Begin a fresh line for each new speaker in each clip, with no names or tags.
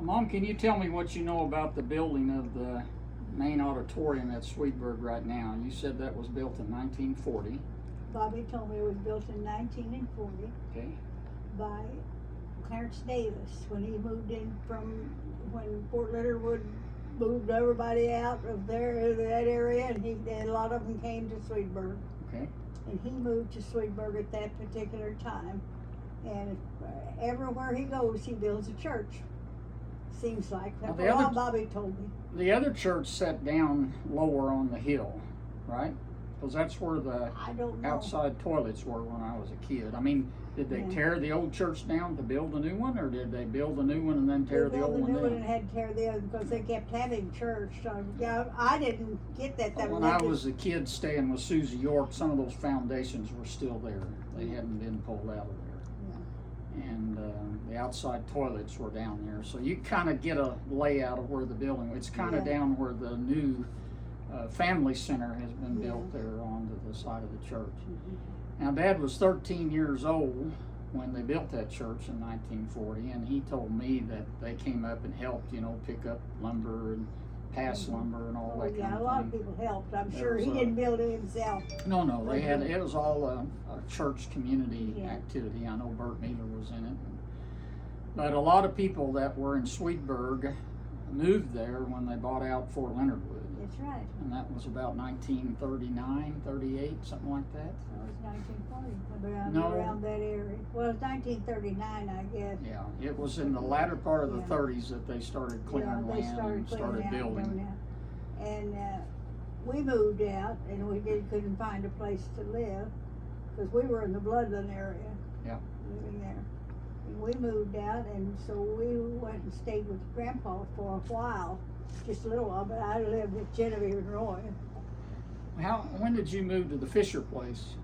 Mom, can you tell me what you know about the building of the main auditorium at Sweetburg right now? You said that was built in 1940.
Bobby told me it was built in 1940
Okay.
by Clarence Davis when he moved in from when Fort Leonard Wood moved everybody out of there, that area, and a lot of them came to Sweetburg.
Okay.
And he moved to Sweetburg at that particular time. And everywhere he goes, he builds a church. Seems like. That's what Bobby told me.
The other church sat down lower on the hill, right? Because that's where the outside toilets were when I was a kid. I mean, did they tear the old church down to build a new one, or did they build a new one and then tear the old one down?
They built a new one and had to tear the other because they kept having church. So, yeah, I didn't get that.
When I was a kid staying with Susie York, some of those foundations were still there. They hadn't been pulled out of there. And the outside toilets were down there, so you kind of get a layout of where the building. It's kind of down where the new family center has been built there onto the side of the church. Now, Dad was 13 years old when they built that church in 1940, and he told me that they came up and helped, pick up lumber and pass lumber and all that kind of thing.
Yeah, a lot of people helped. I'm sure he didn't build it himself.
No, they had, it was all a church community activity. I know Bert Mealer was in it. But a lot of people that were in Sweetburg moved there when they bought out Fort Leonard Wood.
That's right.
And that was about 1939, 38, something like that.
It was 1940, around that area. Well, it was 1939, I guess.
Yeah, it was in the latter part of the 30s that they started clearing land and started building.
And we moved out, and we couldn't find a place to live because we were in the Bloodland area.
Yeah.
Living there. And we moved out, and so we went and stayed with Grandpa for a while, just a little while, but I lived with Genevieve and Roy.
When did you move to the Fisher place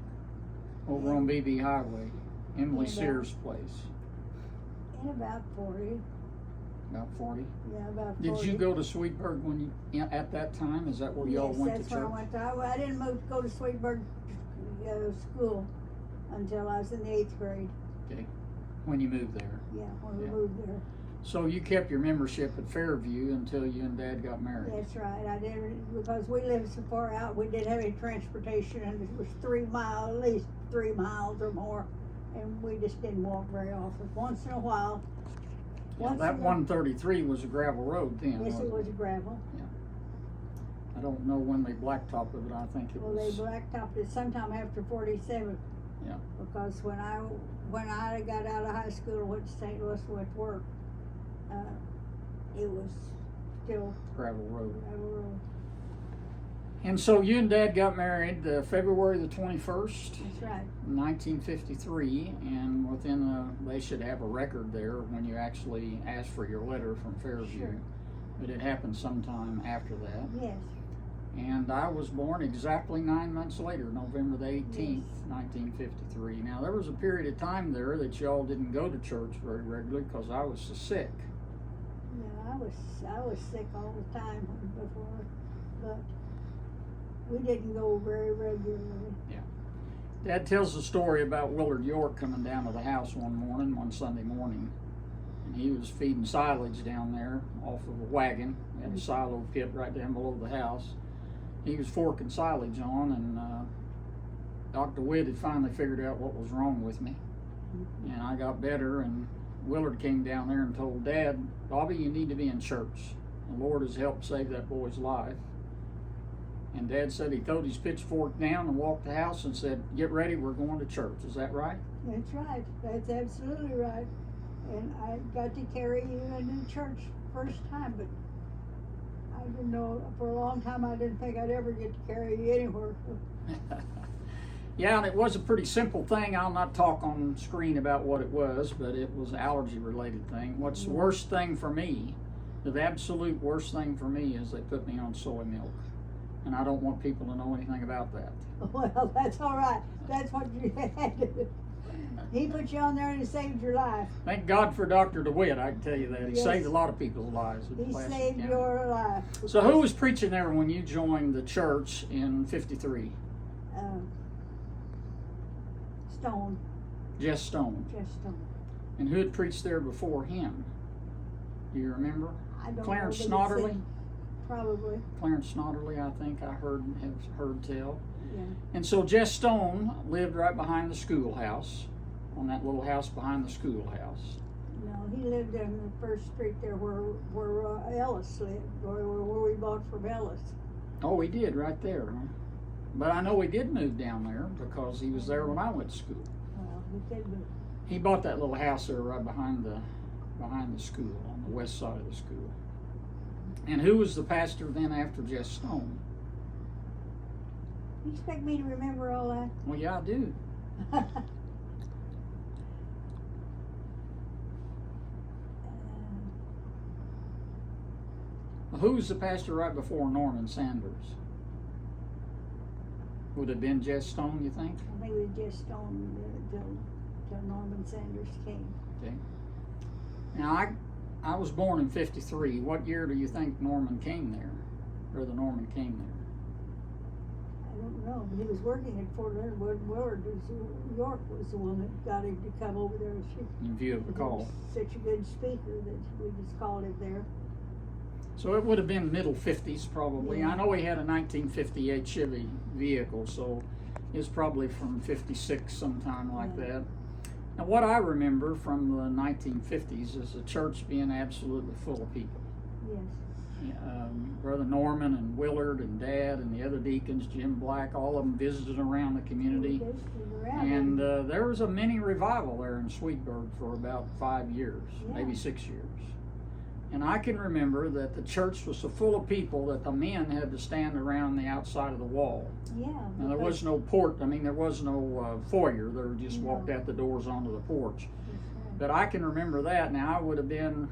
over on BB Highway, Emily Sears' place?
In about 40.
About 40?
Yeah, about 40.
Did you go to Sweetburg when you, at that time? Is that where y'all went to church?
Yes, that's where I went to. I didn't go to Sweetburg school until I was in the 8th grade.
Okay. When you moved there?
Yeah, when we moved there.
So you kept your membership at Fairview until you and Dad got married?
That's right. I didn't, because we lived so far out, we didn't have any transportation, and it was 3 miles, at least 3 miles or more, and we just didn't walk very often. Once in a while.
Yeah, that 133 was a gravel road then.
Yes, it was a gravel.
Yeah. I don't know when they blacktopped it, but I think it was.
Well, they blacktopped it sometime after 47.
Yeah.
Because when I got out of high school and went to St. Louis and went to work, it was still
gravel road.
And
so you and Dad got married February the 21st.
That's right.
1953, and they should have a record there when you actually asked for your letter from Fairview.
Sure.
But it happened sometime after that.
Yes.
And I was born exactly 9 months later, November the 18th, 1953. Now, there was a period of time there that y'all didn't go to church very regularly because I was so sick.
Yeah, I was sick all the time before, but we didn't go very regularly.
Yeah. Dad tells the story about Willard York coming down to the house one Sunday morning, and he was feeding silage down there off of a wagon. He had a silo pit right down below the house. He was forking silage on, and Dr. Witt had finally figured out what was wrong with me. And I got better, and Willard came down there and told Dad, "Bobby, you need to be in church. The Lord has helped save that boy's life." And Dad said he threw his pitchfork down and walked the house and said, "Get ready, we're going to church." Is that right?
That's right. That's absolutely right. And I got to carry you into church first time, but I didn't know, for a long time I didn't think I'd ever get to carry you anywhere.
Yeah, and it was a pretty simple thing. I'll not talk on screen about what it was, but it was an allergy-related thing. What's the worst thing for me, the absolute worst thing for me, is they put me on soy milk. And I don't want people to know anything about that.
Well, that's all right. That's what you had to do. He put you on there and he saved your life.
Thank God for Dr. DeWitt, I can tell you that. He saved a lot of people's lives.
He saved your life.
So who was preaching there when you joined the church in 53?
Stone.
Jess Stone.
Jess Stone.
And who had preached there before him? Do you remember?
I don't
Clarence
know. But
Snodderly?
Probably.
Clarence Snodderly, I think I have heard tell.
Yeah.
And so Jess Stone lived right behind the schoolhouse, on that little house behind the schoolhouse.
No, he lived in the first street there where Ellis lived, where we bought from Ellis.
Oh, he did, right there. Huh? But I know he did move down there because he was there when I went to school.
Well, he did move.
He bought that little house there right behind the school, on the west side of the school. And who was the pastor then after Jess Stone?
You expect me to remember all that?
Well, yeah, I do. Who was the pastor right before Norman Sanders? Would it have been Jess Stone, you think?
I think it was Jess Stone till Norman Sanders came.
Okay. Now, I was born in '53. What year do you think Norman came there? Brother Norman came there?
I don't know, but he was working at Fort Leonard. Willard York was the one that got him to come over there.
In view of the
He
call.
was such a good speaker that we just called him there.
So it would have been middle 50s probably.
Yeah.
I know he had a 1958 Chevy vehicle, so it's probably from 56 sometime like
Yeah.
that. Now what I remember from the 1950s is the church being absolutely full of people.
Yes.
Brother Norman and Willard and Dad and the other deacons, Jim Black, all of them visited around the community.
We visited around
And
him.
there was a mini revival there in Sweetburg for about 5 years,
Yeah.
maybe 6 years. And I can remember that the church was so full of people that the men had to stand around the outside of the wall.
Yeah.
Now there was no there was no foyer. They just
No.
walked out the doors onto the porch.
That's right.
But I can remember that. Now I would have been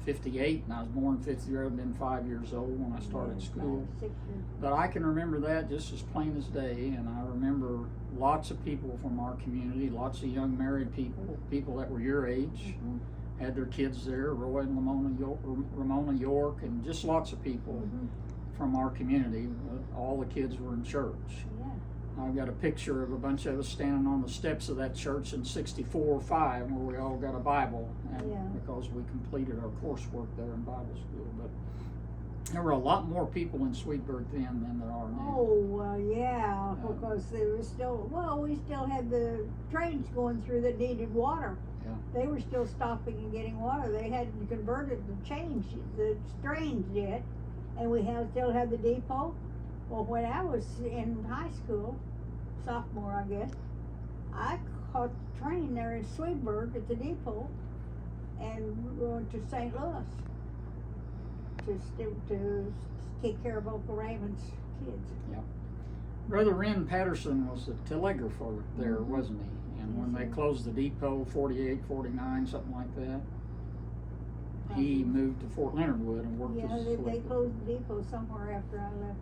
58, and I was born in 50. I would have been 5 years old when I started
Yeah,
school.
5, 6 years.
But I can remember that just as plain as day, and I remember lots of people from our community, lots of young married people, people that were your age,
Mhm.
had their kids there, Roy and Ramona York, and just lots of people
Mhm.
from our community. All the kids were in church.
Yeah.
I've got a picture of a bunch of us standing on the steps of that church in '64 or '5 where we all got a Bible
Yeah.
because we completed our coursework there in Bible school. But there were a lot more people in Sweetburg then than there are now.
Oh, yeah, because they were we still had the trains going through that needed water.
Yeah.
They were still stopping and getting water. They hadn't converted the trains yet, and still had the depot. Well, when I was in high school, sophomore, I guess, I caught the train there in Sweetburg at the depot, and we went to St. Louis to take care of Uncle Raymond's kids.
Brother Wren Patterson was the telegrapher there,
Mhm.
wasn't he? And when
Yes,
they
sir.
closed the depot, 48, 49, something like that, he moved to Fort Leonard Wood and worked
Yeah,
as a
they
telegrapher.
closed the depot somewhere after I left.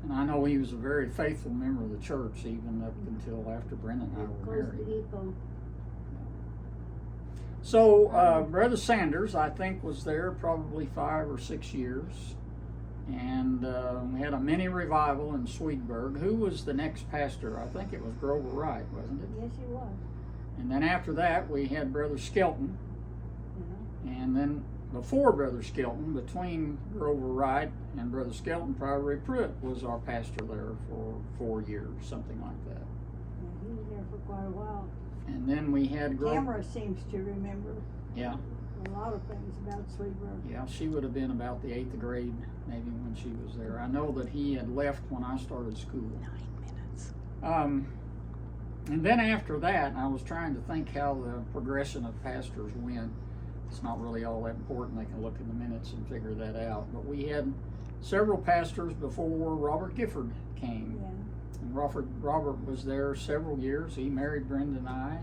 And I know he was a very faithful member of the church even up until after Brenda and I
They
were
closed the
married.
depot.
So Brother Sanders, I think, was there probably 5 or 6 years. And we had a mini revival in Sweetburg. Who was the next pastor? I think it was Grover Wright, wasn't it?
Yes, it was.
And then after that, we had Brother Skelton.
Yeah.
And then before Brother Skelton, between Grover Wright and Brother Skelton, Priory Pruitt was our pastor there for 4 years, something like that.
Yeah, he was there for quite a while.
And then we had
Tamara seems to remember
Yeah,
a lot of things about Sweetburg.
yeah, she would have been about the 8th grade maybe when she was there. I know that he had left when I started school.
9 minutes.
And then after that, I was trying to think how the progression of pastors went. It's not really all that important. They can look in the minutes and figure that out. But we had several pastors before Robert Gifford came.
Yeah.
And Robert was there several years. He married Brenda and I.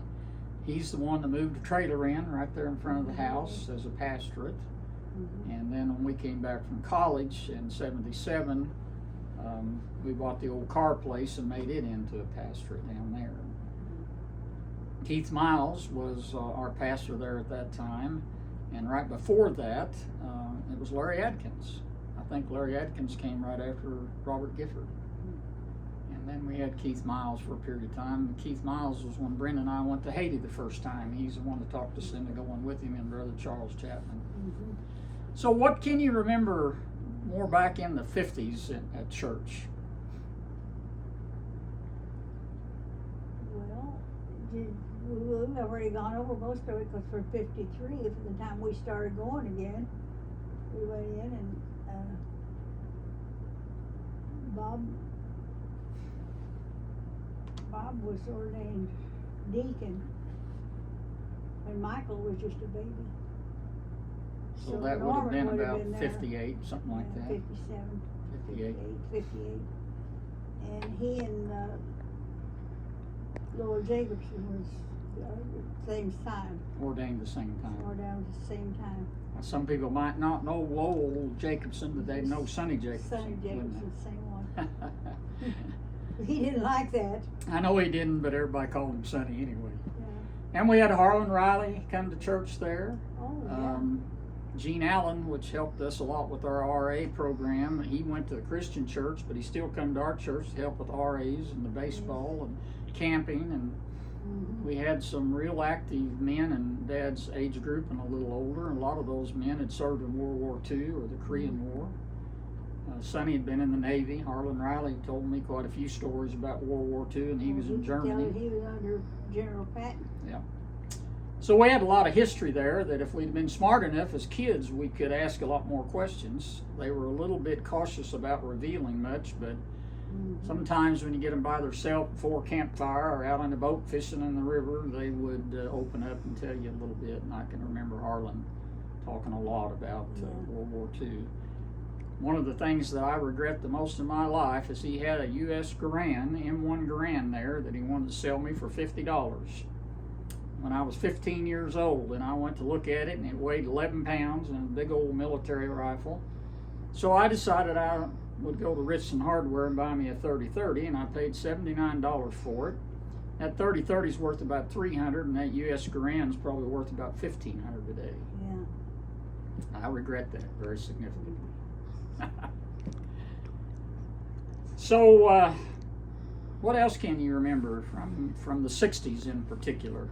He's the one that moved a trailer in right there in front of the house as a pastorate.
Mhm.
And then when we came back from college in '77, we bought the old car place and made it into a pastorate down there. Keith Miles was our pastor there at that time. And right before that, it was Larry Adkins. I think Larry Adkins came right after Robert Gifford. And then we had Keith Miles for a period of time. Keith Miles was when Brenda and I went to Haiti the first time. He's the one that talked us into going with him and Brother Charles Chapman.
Mm-hmm.
So what can you remember more back in the 50s at church?
Well, we've already gone over most of it because from 53, from the time we started going again, we went in and Bob was ordained deacon when Michael was just a baby.
So that would have
Norman
been about
been there.
58, something like that.
57,
58.
58. And he and Lord Jacobson was same time.
Ordained the same time.
Ordained at the same time.
Some people might not know Lowell Jacobson, but they know Sonny Jacobson.
Sonny
wouldn't
Jacobson,
they?
same one. He didn't like that.
I know he didn't, but everybody called him Sonny anyway.
Yeah.
And we had Harlan Riley come to church there.
Oh, yeah.
Gene Allen, which helped us a lot with our RA program, he went to the Christian church, but he still come to our church to help with RAs and the baseball and camping. And we had some real active men in Dad's age group and a little older. And a lot of those men had served in World War II or the Korean War. Sonny had been in the Navy. Harlan Riley told me quite a few stories about World War II, and he was in Germany.
He was under General Patton.
Yeah. So we had a lot of history there that if we'd been smart enough as kids, we could ask a lot more questions. They were a little bit cautious about revealing much, but sometimes when you get them by themselves before a campfire or out on a boat fishing in the river, they would open up and tell you a little bit. And I can remember Harlan talking a lot about World War II. One of the things that I regret the most in my life is he had a U.S. Garand, M1 Garand there, that he wanted to sell me for $50. When I was 15 years old, and I went to look at it, and it weighed 11 pounds and a big old military rifle. So I decided I would go to Richardson Hardware and buy me a 30-30, and I paid $79 for it. That 30-30 is worth about $300, and that U.S. Garand is probably worth about $1,500 today.
Yeah.
I regret that very significantly. So, what else can you remember from the 60s in particular?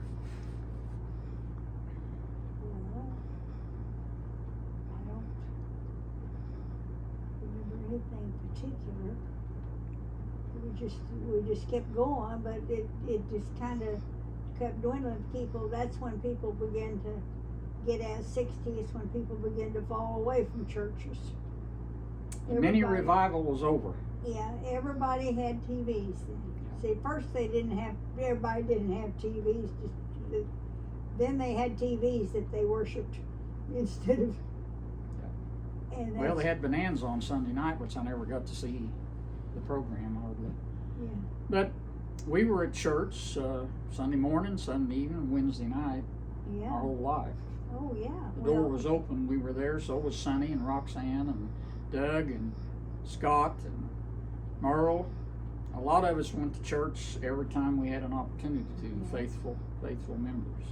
Well, I don't remember anything particular. We just kept going, but it just kind of kept dwindling. That's when people began to get as 60. It's when people began to fall away from churches.
Mini revival was over.
Yeah, everybody had TVs then. See, first everybody didn't have TVs. Then they had TVs that they worshipped instead of. And
well, they had Bonanza on Sunday night, which I never got to see the program hardly.
Yeah.
But we were at church Sunday morning, Sunday evening, Wednesday night, our whole life.
Oh, yeah.
The door was open. We were there. So was Sonny and Roxanne and Doug and Scott and Merle. A lot of us went to church every time we had an opportunity to. Faithful members.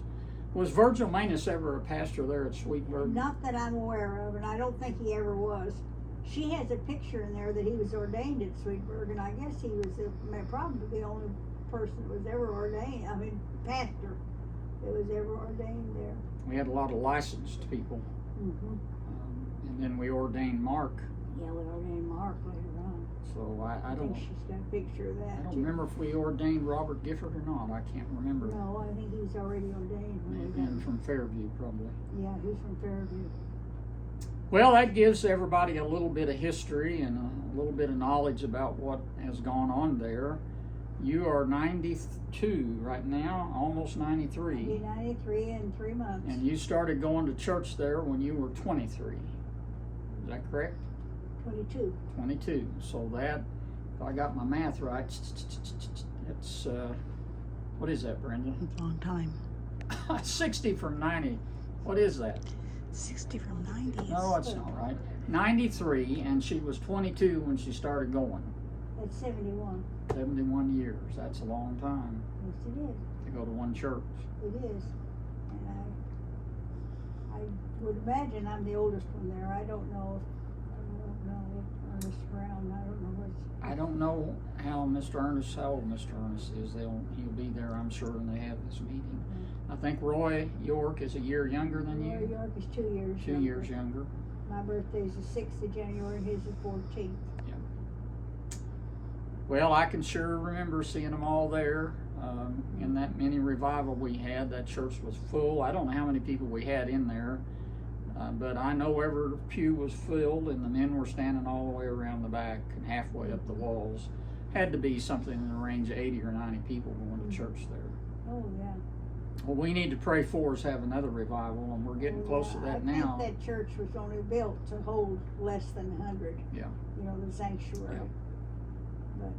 Was Virgil Manus ever a pastor there at Sweetburg?
Not that I'm aware of, and I don't think he ever was. She has a picture in there that he was ordained at Sweetburg, and I guess he was probably the only person that was ever ordained. Pastor that was ever ordained there.
We had a lot of licensed people. And then we ordained Mark.
Yeah, we ordained Mark later on.
So I don't.
She's got a picture of that.
I don't remember if we ordained Robert Gifford or not. I can't remember.
No, I think he was already ordained.
And from Fairview, probably.
Yeah, he's from Fairview.
Well, that gives everybody a little bit of history and a little bit of knowledge about what has gone on there. You are 92 right now, almost 93.
I'll be 93 in 3 months.
And you started going to church there when you were 23. Is that correct?
22.
22. So that, if I got my math right, it's, what is that, Brenda?
It's a long time.
60 from 90. What is that?
60 from 90.
No, that's not right. 93, and she was 22 when she started going.
That's 71.
71 years. That's a long time.
Yes, it is.
To go to one church.
It is. And I would imagine I'm the oldest one there. I don't know. I don't know. Ernest Brown. I don't know what's.
I don't know how old Mr. Ernest is. He'll be there, I'm sure, when they have this meeting. I think Roy York is a year younger than
Roy
you.
York is 2 years.
2
younger.
years younger.
My birthday's the 6th of January, and his is 14th.
Well, I can sure remember seeing them all there. In that mini revival we had, that church was full. I don't know how many people we had in there, but I know every pew was filled, and the men were standing all the way around the back and halfway up the walls. Had to be something in the range of 80 or 90 people going to church there.
Oh, yeah.
Well, we need to pray for us to have another revival, and we're getting close to that now.
I think that church was only built to hold less than 100.
Yeah.
You know, the sanctuary.
Yeah.
But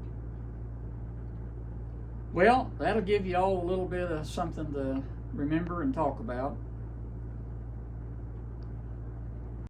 Well, that'll give you all a little bit of something to remember and talk about.